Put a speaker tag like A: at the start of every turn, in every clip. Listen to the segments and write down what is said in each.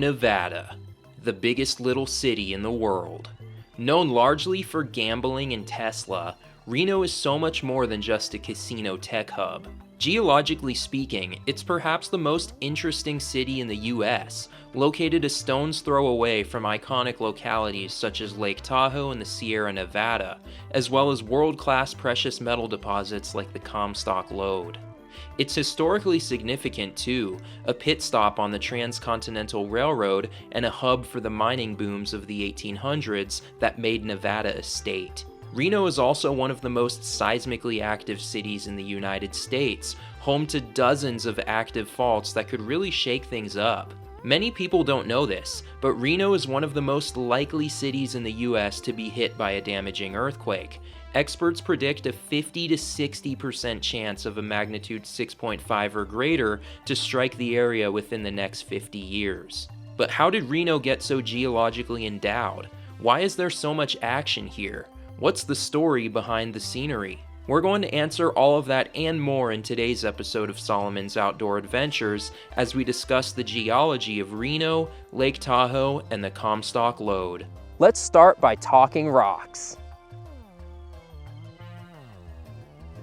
A: Nevada, the biggest little city in the world. Known largely for gambling and Tesla, Reno is so much more than just a casino tech hub. Geologically speaking, it's perhaps the most interesting city in the US, located a stone's throw away from iconic localities such as Lake Tahoe and the Sierra Nevada, as well as world-class precious metal deposits like the Comstock Lode. It's historically significant too, a pit stop on the Transcontinental Railroad and a hub for the mining booms of the 1800s that made Nevada a state. Reno is also one of the most seismically active cities in the United States, home to dozens of active faults that could really shake things up. Many people don't know this, but Reno is one of the most likely cities in the US to be hit by a damaging earthquake. Experts predict a 50 to 60% chance of a magnitude 6.5 or greater to strike the area within the next 50 years. But how did Reno get so geologically endowed? Why is there so much action here? What's the story behind the scenery? We're going to answer all of that and more in today's episode of Solomon's Outdoor Adventures as we discuss the geology of Reno, Lake Tahoe, and the Comstock Lode.
B: Let's start by talking rocks.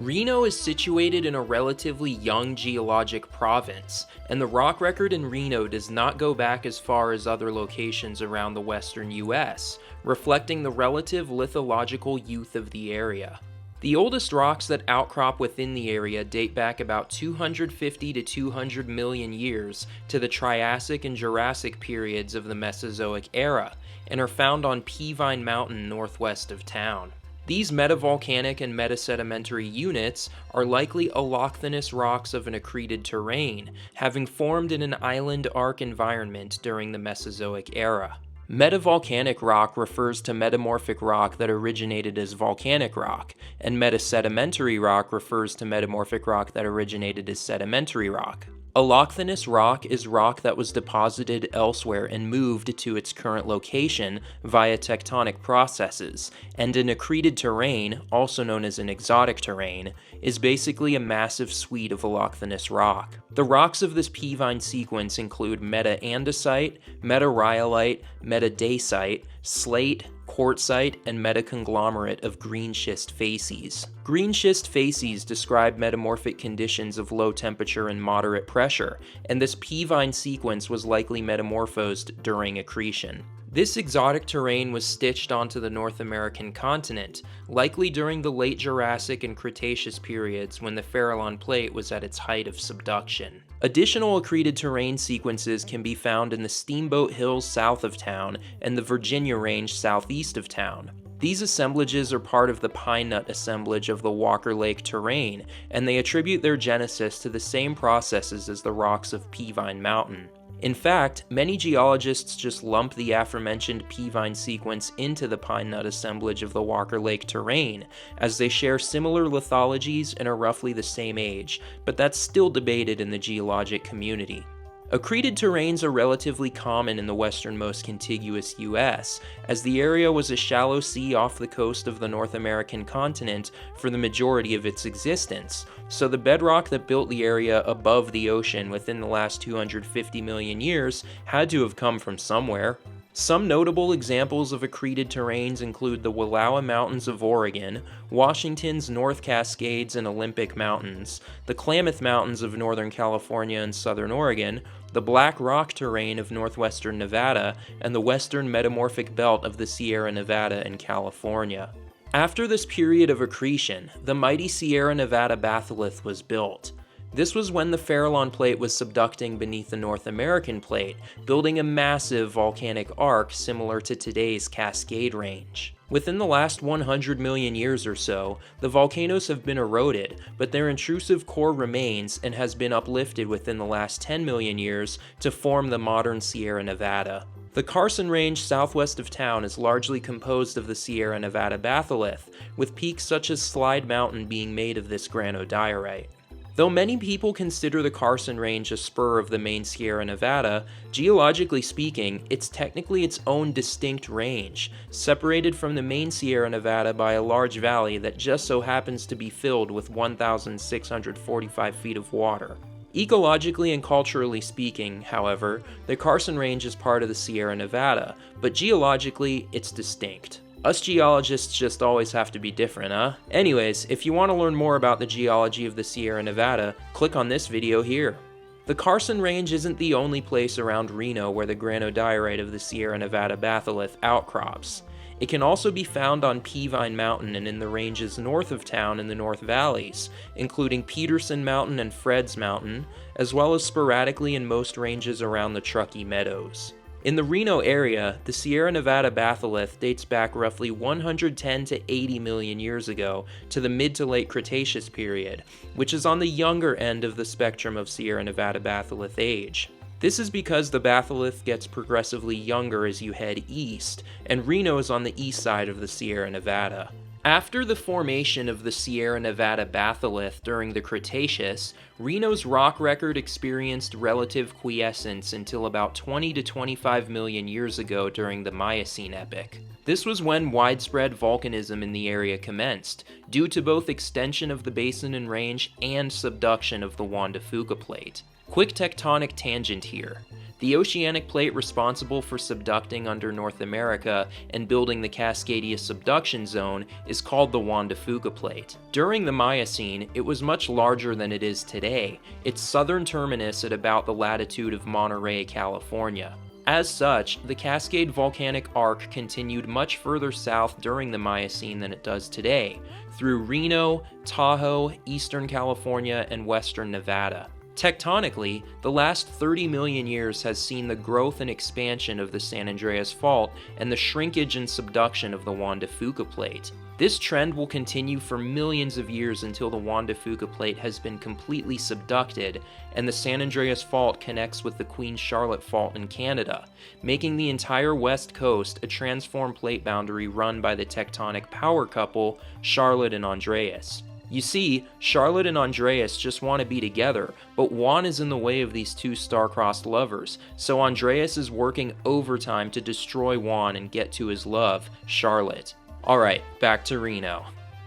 A: Reno is situated in a relatively young geologic province, and the rock record in Reno does not go back as far as other locations around the western US, reflecting the relative lithological youth of the area. The oldest rocks that outcrop within the area date back about 250 to 200 million years to the Triassic and Jurassic periods of the Mesozoic era, and are found on Peavine Mountain northwest of town. These metavolcanic and metasedimentary units are likely allochthonous rocks of an accreted terrain, having formed in an island arc environment during the Mesozoic era. Metavolcanic rock refers to metamorphic rock that originated as volcanic rock, and metasedimentary rock refers to metamorphic rock that originated as sedimentary rock. Allochthonous rock is rock that was deposited elsewhere and moved to its current location via tectonic processes, and an accreted terrain, also known as an exotic terrain, is basically a massive suite of allochthonous rock. The rocks of this Peavine sequence include meta-andesite, meta-rhyolite, meta-dacite, slate, quartzite, and metaconglomerate of green schist facies. Green schist facies describe metamorphic conditions of low temperature and moderate pressure, and this Peavine sequence was likely metamorphosed during accretion. This exotic terrain was stitched onto the North American continent, likely during the late Jurassic and Cretaceous periods when the Farallon Plate was at its height of subduction. Additional accreted terrain sequences can be found in the Steamboat Hills south of town and the Virginia Range southeast of town. These assemblages are part of the Pine Nut assemblage of the Walker Lake terrain, and they attribute their genesis to the same processes as the rocks of Peavine Mountain. In fact, many geologists just lump the aforementioned Peavine sequence into the Pine Nut assemblage of the Walker Lake terrain, as they share similar lithologies and are roughly the same age, but that's still debated in the geologic community. Accreted terrains are relatively common in the westernmost contiguous US, as the area was a shallow sea off the coast of the North American continent for the majority of its existence, so the bedrock that built the area above the ocean within the last 250 million years had to have come from somewhere. Some notable examples of accreted terrains include the Wallowa Mountains of Oregon, Washington's North Cascades and Olympic Mountains, the Klamath Mountains of Northern California and Southern Oregon, the Black Rock terrain of northwestern Nevada, and the western metamorphic belt of the Sierra Nevada in California. After this period of accretion, the mighty Sierra Nevada batholith was built. This was when the Farallon Plate was subducting beneath the North American Plate, building a massive volcanic arc similar to today's Cascade Range. Within the last 100 million years or so, the volcanoes have been eroded, but their intrusive core remains and has been uplifted within the last 10 million years to form the modern Sierra Nevada. The Carson Range southwest of town is largely composed of the Sierra Nevada batholith, with peaks such as Slide Mountain being made of this granodiorite. Though many people consider the Carson Range a spur of the main Sierra Nevada, geologically speaking, it's technically its own distinct range, separated from the main Sierra Nevada by a large valley that just so happens to be filled with 1,645 feet of water. Ecologically and culturally speaking, however, the Carson Range is part of the Sierra Nevada, but geologically, it's distinct. Us geologists just always have to be different, huh? Anyways, if you want to learn more about the geology of the Sierra Nevada, click on this video here. The Carson Range isn't the only place around Reno where the granodiorite of the Sierra Nevada batholith outcrops. It can also be found on Peavine Mountain and in the ranges north of town in the North Valleys, including Peterson Mountain and Fred's Mountain, as well as sporadically in most ranges around the Truckee Meadows. In the Reno area, the Sierra Nevada batholith dates back roughly 110 to 80 million years ago to the mid to late Cretaceous period, which is on the younger end of the spectrum of Sierra Nevada batholith age. This is because the batholith gets progressively younger as you head east, and Reno is on the east side of the Sierra Nevada. After the formation of the Sierra Nevada batholith during the Cretaceous, Reno's rock record experienced relative quiescence until about 20 to 25 million years ago during the Miocene epoch. This was when widespread volcanism in the area commenced, due to both extension of the basin and range and subduction of the Juan de Fuca plate. Quick tectonic tangent here. The oceanic plate responsible for subducting under North America and building the Cascadia subduction zone is called the Juan de Fuca plate. During the Miocene, it was much larger than it is today, its southern terminus at about the latitude of Monterey, California. As such, the Cascade volcanic arc continued much further south during the Miocene than it does today, through Reno, Tahoe, eastern California, and western Nevada. Tectonically, the last 30 million years has seen the growth and expansion of the San Andreas Fault and the shrinkage and subduction of the Juan de Fuca plate. This trend will continue for millions of years until the Juan de Fuca plate has been completely subducted and the San Andreas Fault connects with the Queen Charlotte Fault in Canada, making the entire west coast a transform plate boundary run by the tectonic power couple Charlotte and Andreas. You see, Charlotte and Andreas just want to be together, but Juan is in the way of these two star-crossed lovers, so Andreas is working overtime to destroy Juan and get to his love, Charlotte. Alright, back to Reno.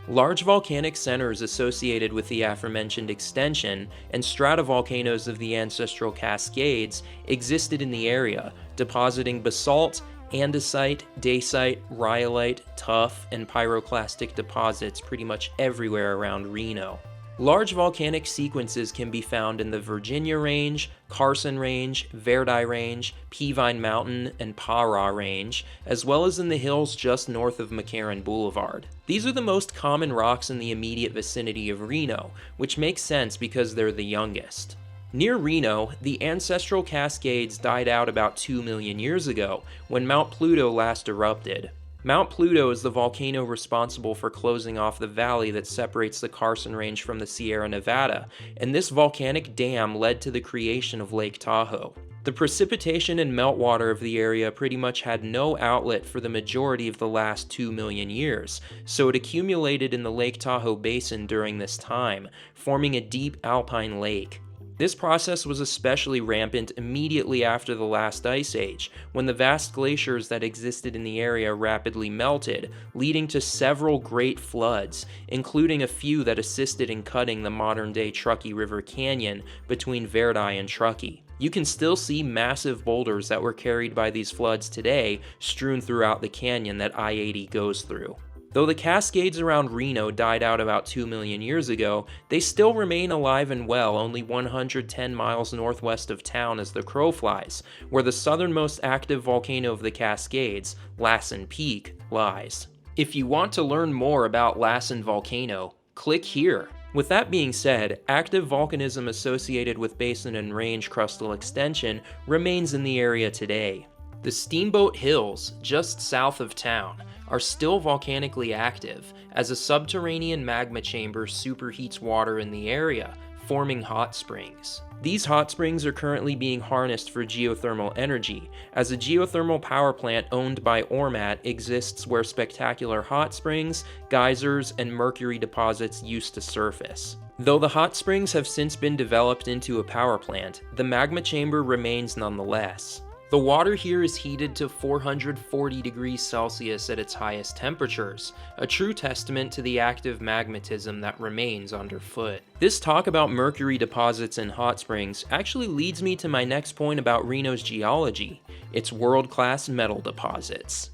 A: Large volcanic centers associated with the aforementioned extension and stratovolcanoes of the ancestral Cascades existed in the area, depositing basalt, andesite, dacite, rhyolite, tuff, and pyroclastic deposits pretty much everywhere around Reno. Large volcanic sequences can be found in the Virginia Range, Carson Range, Verdi Range, Peavine Mountain, and Para Range, as well as in the hills just north of McCarran Boulevard. These are the most common rocks in the immediate vicinity of Reno, which makes sense because they're the youngest. Near Reno, the ancestral Cascades died out about 2 million years ago, when Mount Pluto last erupted. Mount Pluto is the volcano responsible for closing off the valley that separates the Carson Range from the Sierra Nevada, and this volcanic dam led to the creation of Lake Tahoe. The precipitation and meltwater of the area pretty much had no outlet for the majority of the last 2 million years, so it accumulated in the Lake Tahoe basin during this time, forming a deep alpine lake. This process was especially rampant immediately after the last ice age, when the vast glaciers that existed in the area rapidly melted, leading to several great floods, including a few that assisted in cutting the modern-day Truckee River Canyon between Verdi and Truckee. You can still see massive boulders that were carried by these floods today strewn throughout the canyon that I-80 goes through. Though the Cascades around Reno died out about 2 million years ago, they still remain alive and well only 110 miles northwest of town as the crow flies, where the southernmost active volcano of the Cascades, Lassen Peak, lies. If you want to learn more about Lassen Volcano, click here. With that being said, active volcanism associated with basin and range crustal extension remains in the area today. The Steamboat Hills, just south of town, are still volcanically active, as a subterranean magma chamber superheats water in the area, forming hot springs. These hot springs are currently being harnessed for geothermal energy, as a geothermal power plant owned by Ormat exists where spectacular hot springs, geysers, and mercury deposits used to surface. Though the hot springs have since been developed into a power plant, the magma chamber remains nonetheless. The water here is heated to 440 degrees Celsius at its highest temperatures, a true testament to the active magmatism that remains underfoot. This talk about mercury deposits and hot springs actually leads me to my next point about Reno's geology, its world-class metal deposits.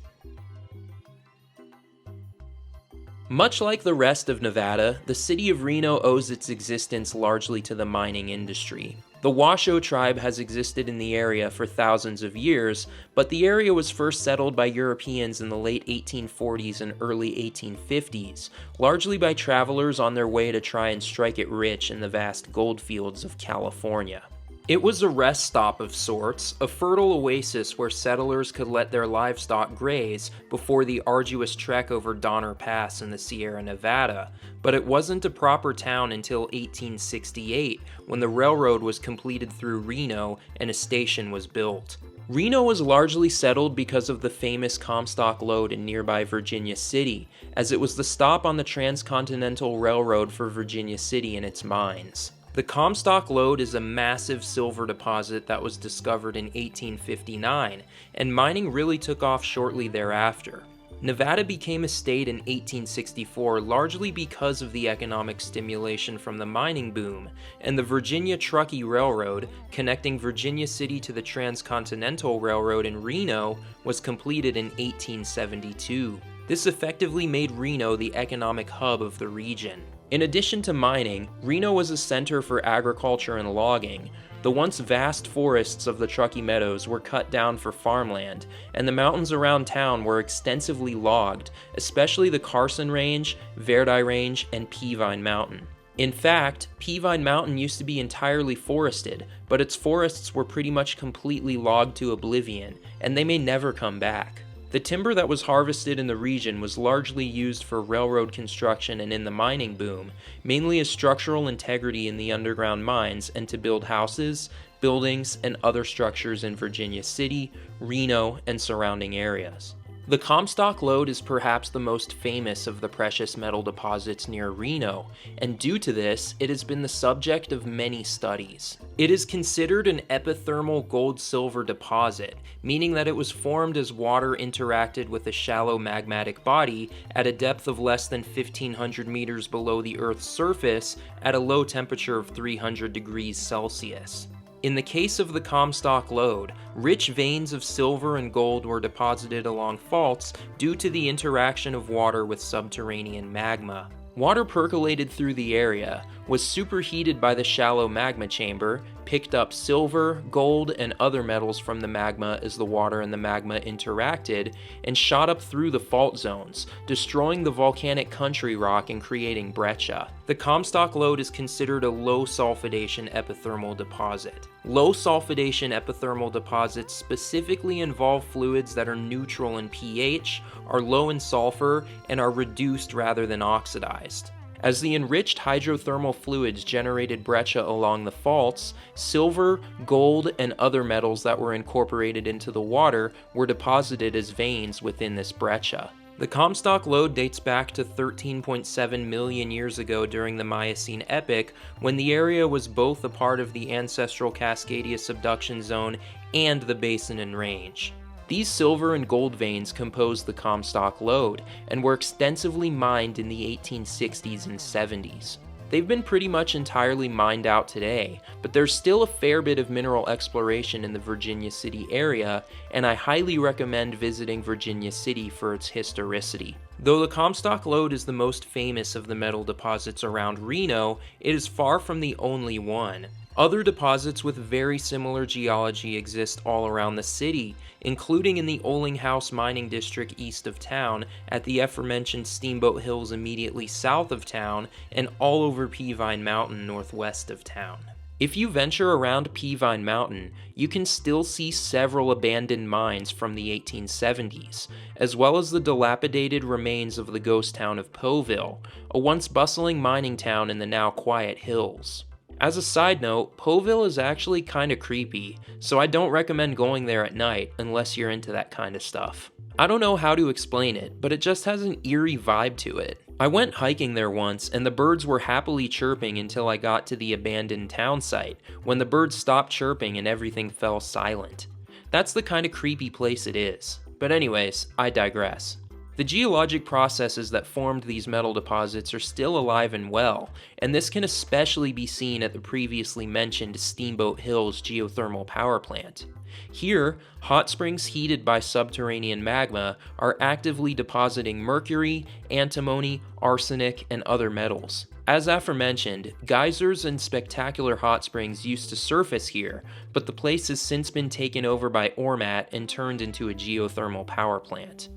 A: Much like the rest of Nevada, the city of Reno owes its existence largely to the mining industry. The Washoe tribe has existed in the area for thousands of years, but the area was first settled by Europeans in the late 1840s and early 1850s, largely by travelers on their way to try and strike it rich in the vast gold fields of California. It was a rest stop of sorts, a fertile oasis where settlers could let their livestock graze before the arduous trek over Donner Pass in the Sierra Nevada, but it wasn't a proper town until 1868, when the railroad was completed through Reno and a station was built. Reno was largely settled because of the famous Comstock Lode in nearby Virginia City, as it was the stop on the Transcontinental Railroad for Virginia City and its mines. The Comstock Lode is a massive silver deposit that was discovered in 1859, and mining really took off shortly thereafter. Nevada became a state in 1864 largely because of the economic stimulation from the mining boom, and the Virginia Truckee Railroad, connecting Virginia City to the Transcontinental Railroad in Reno, was completed in 1872. This effectively made Reno the economic hub of the region. In addition to mining, Reno was a center for agriculture and logging. The once vast forests of the Truckee Meadows were cut down for farmland, and the mountains around town were extensively logged, especially the Carson Range, Verdi Range, and Peavine Mountain. In fact, Peavine Mountain used to be entirely forested, but its forests were pretty much completely logged to oblivion, and they may never come back. The timber that was harvested in the region was largely used for railroad construction and in the mining boom, mainly as structural integrity in the underground mines and to build houses, buildings, and other structures in Virginia City, Reno, and surrounding areas. The Comstock Lode is perhaps the most famous of the precious metal deposits near Reno, and due to this, it has been the subject of many studies. It is considered an epithermal gold-silver deposit, meaning that it was formed as water interacted with a shallow magmatic body at a depth of less than 1,500 meters below the Earth's surface at a low temperature of 300 degrees Celsius. In the case of the Comstock Lode, rich veins of silver and gold were deposited along faults due to the interaction of water with subterranean magma. Water percolated through the area, was superheated by the shallow magma chamber, picked up silver, gold, and other metals from the magma as the water and the magma interacted, and shot up through the fault zones, destroying the volcanic country rock and creating breccia. The Comstock Lode is considered a low sulfidation epithermal deposit. Low sulfidation epithermal deposits specifically involve fluids that are neutral in pH, are low in sulfur, and are reduced rather than oxidized. As the enriched hydrothermal fluids generated breccia along the faults, silver, gold, and other metals that were incorporated into the water were deposited as veins within this breccia. The Comstock Lode dates back to 13.7 million years ago during the Miocene epoch, when the area was both a part of the ancestral Cascadia subduction zone and the Basin and Range. These silver and gold veins composed the Comstock Lode and were extensively mined in the 1860s and 70s. They've been pretty much entirely mined out today, but there's still a fair bit of mineral exploration in the Virginia City area, and I highly recommend visiting Virginia City for its historicity. Though the Comstock Lode is the most famous of the metal deposits around Reno, it is far from the only one. Other deposits with very similar geology exist all around the city, including in the Olinghouse mining district east of town, at the aforementioned Steamboat Hills immediately south of town, and all over Peavine Mountain northwest of town. If you venture around Peavine Mountain, you can still see several abandoned mines from the 1870s, as well as the dilapidated remains of the ghost town of Powville, a once bustling mining town in the now quiet hills. As a side note, Powville is actually kinda creepy, so I don't recommend going there at night unless you're into that kind of stuff. I don't know how to explain it, but it just has an eerie vibe to it. I went hiking there once, and the birds were happily chirping until I got to the abandoned town site, when the birds stopped chirping and everything fell silent. That's the kind of creepy place it is. But anyways, I digress. The geologic processes that formed these metal deposits are still alive and well, and this can especially be seen at the previously mentioned Steamboat Hills geothermal power plant. Here, hot springs heated by subterranean magma are actively depositing mercury, antimony, arsenic, and other metals. As aforementioned, geysers and spectacular hot springs used to surface here, but the place has since been taken over by Ormat and turned into a geothermal power plant.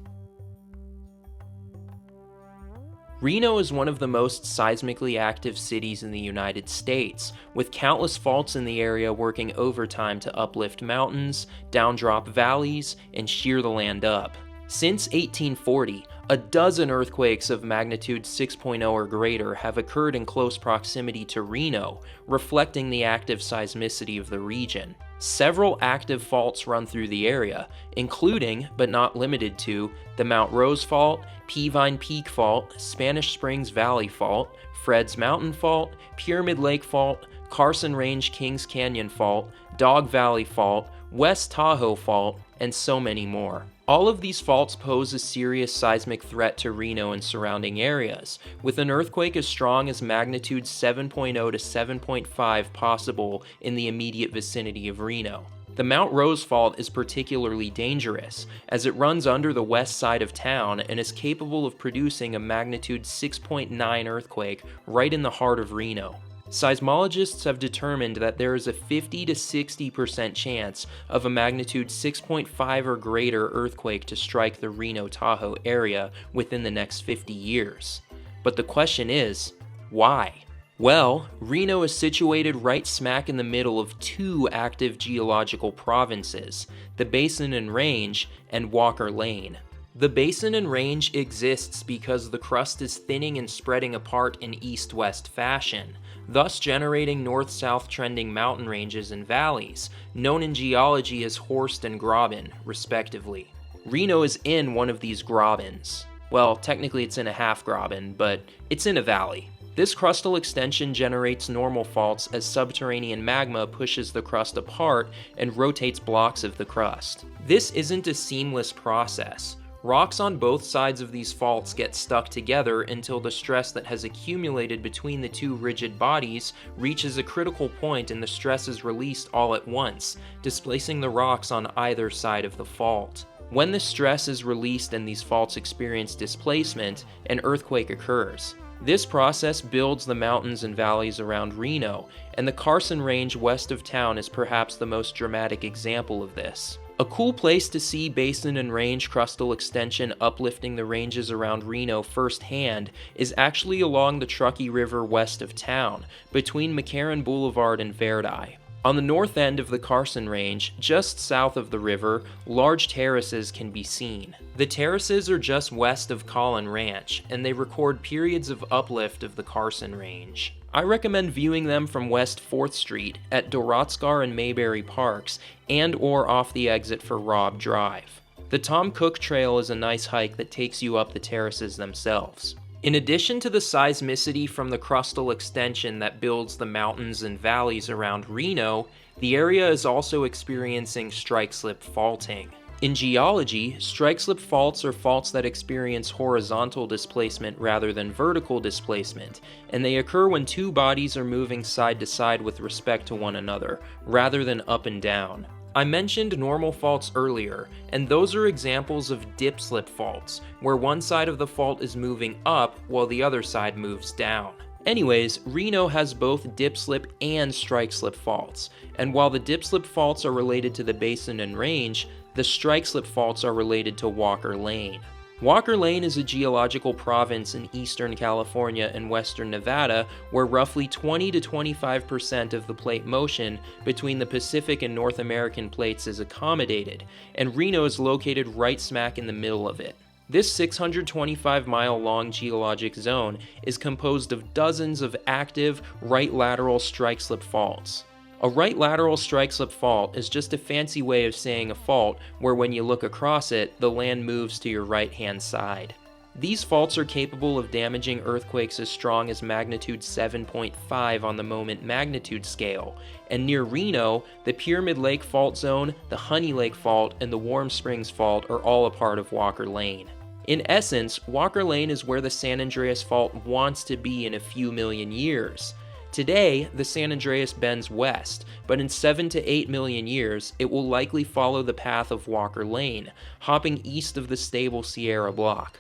A: Reno is one of the most seismically active cities in the United States, with countless faults in the area working overtime to uplift mountains, downdrop valleys, and shear the land up. Since 1840, a dozen earthquakes of magnitude 6.0 or greater have occurred in close proximity to Reno, reflecting the active seismicity of the region. Several active faults run through the area, including, but not limited to, the Mount Rose Fault, Peavine Peak Fault, Spanish Springs Valley Fault, Fred's Mountain Fault, Pyramid Lake Fault, Carson Range Kings Canyon Fault, Dog Valley Fault, West Tahoe Fault, and so many more. All of these faults pose a serious seismic threat to Reno and surrounding areas, with an earthquake as strong as magnitude 7.0 to 7.5 possible in the immediate vicinity of Reno. The Mount Rose Fault is particularly dangerous, as it runs under the west side of town and is capable of producing a magnitude 6.9 earthquake right in the heart of Reno. Seismologists have determined that there is a 50 to 60% chance of a magnitude 6.5 or greater earthquake to strike the Reno-Tahoe area within the next 50 years. But the question is, why? Well, Reno is situated right smack in the middle of two active geological provinces, the Basin and Range and Walker Lane. The Basin and Range exists because the crust is thinning and spreading apart in east-west fashion, thus generating north-south trending mountain ranges and valleys, known in geology as Horst and Graben, respectively. Reno is in one of these grabens. Well, technically it's in a half graben, but it's in a valley. This crustal extension generates normal faults as subterranean magma pushes the crust apart and rotates blocks of the crust. This isn't a seamless process. Rocks on both sides of these faults get stuck together until the stress that has accumulated between the two rigid bodies reaches a critical point and the stress is released all at once, displacing the rocks on either side of the fault. When the stress is released and these faults experience displacement, an earthquake occurs. This process builds the mountains and valleys around Reno, and the Carson Range west of town is perhaps the most dramatic example of this. A cool place to see Basin and Range crustal extension uplifting the ranges around Reno firsthand is actually along the Truckee River west of town, between McCarran Boulevard and Verdi. On the north end of the Carson Range, just south of the river, large terraces can be seen. The terraces are just west of Collin Ranch, and they record periods of uplift of the Carson Range. I recommend viewing them from West 4th Street at Dorotskar and Mayberry Parks and/or off the exit for Robb Drive. The Tom Cook Trail is a nice hike that takes you up the terraces themselves. In addition to the seismicity from the crustal extension that builds the mountains and valleys around Reno, the area is also experiencing strike-slip faulting. In geology, strike-slip faults are faults that experience horizontal displacement rather than vertical displacement, and they occur when two bodies are moving side to side with respect to one another, rather than up and down. I mentioned normal faults earlier, and those are examples of dip-slip faults, where one side of the fault is moving up while the other side moves down. Anyways, Reno has both dip-slip and strike-slip faults, and while the dip-slip faults are related to the Basin and Range, the strike-slip faults are related to Walker Lane. Walker Lane is a geological province in eastern California and western Nevada where roughly 20 to 25% of the plate motion between the Pacific and North American plates is accommodated, and Reno is located right smack in the middle of it. This 625-mile-long geologic zone is composed of dozens of active right lateral strike-slip faults. A right lateral strike-slip fault is just a fancy way of saying a fault where when you look across it, the land moves to your right-hand side. These faults are capable of damaging earthquakes as strong as magnitude 7.5 on the moment magnitude scale, and near Reno, the Pyramid Lake Fault Zone, the Honey Lake Fault, and the Warm Springs Fault are all a part of Walker Lane. In essence, Walker Lane is where the San Andreas Fault wants to be in a few million years. Today, the San Andreas bends west, but in 7 to 8 million years, it will likely follow the path of Walker Lane, hopping east of the stable Sierra Block.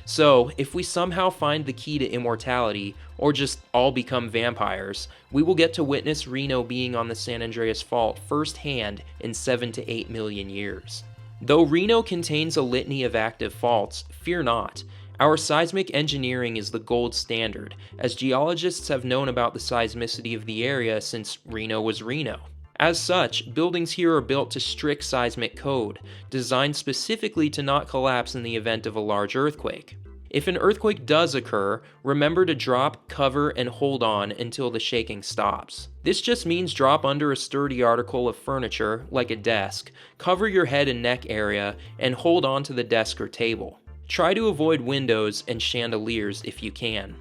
A: So, if we somehow find the key to immortality, or just all become vampires, we will get to witness Reno being on the San Andreas Fault firsthand in 7 to 8 million years. Though Reno contains a litany of active faults, fear not. Our seismic engineering is the gold standard, as geologists have known about the seismicity of the area since Reno was Reno. As such, buildings here are built to strict seismic code, designed specifically to not collapse in the event of a large earthquake. If an earthquake does occur, remember to drop, cover, and hold on until the shaking stops. This just means drop under a sturdy article of furniture, like a desk, cover your head and neck area, and hold on to the desk or table. Try to avoid windows and chandeliers if you can.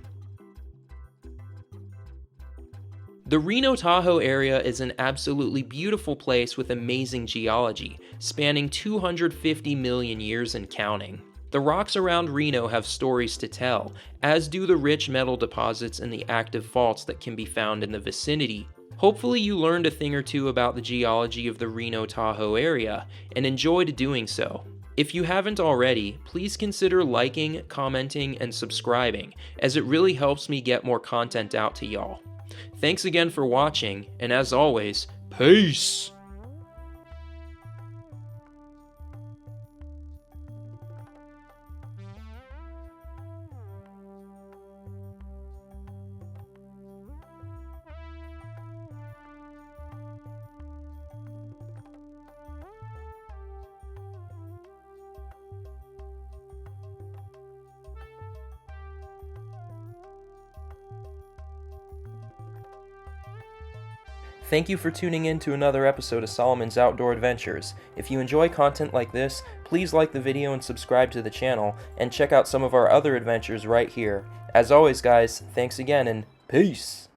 A: The Reno-Tahoe area is an absolutely beautiful place with amazing geology, spanning 250 million years and counting. The rocks around Reno have stories to tell, as do the rich metal deposits and the active faults that can be found in the vicinity. Hopefully you learned a thing or two about the geology of the Reno-Tahoe area, and enjoyed doing so. If you haven't already, please consider liking, commenting, and subscribing, as it really helps me get more content out to y'all. Thanks again for watching, and as always, peace! Thank you for tuning in to another episode of Solomon's Outdoor Adventures. If you enjoy content like this, please like the video and subscribe to the channel, and check out some of our other adventures right here. As always guys, thanks again and peace!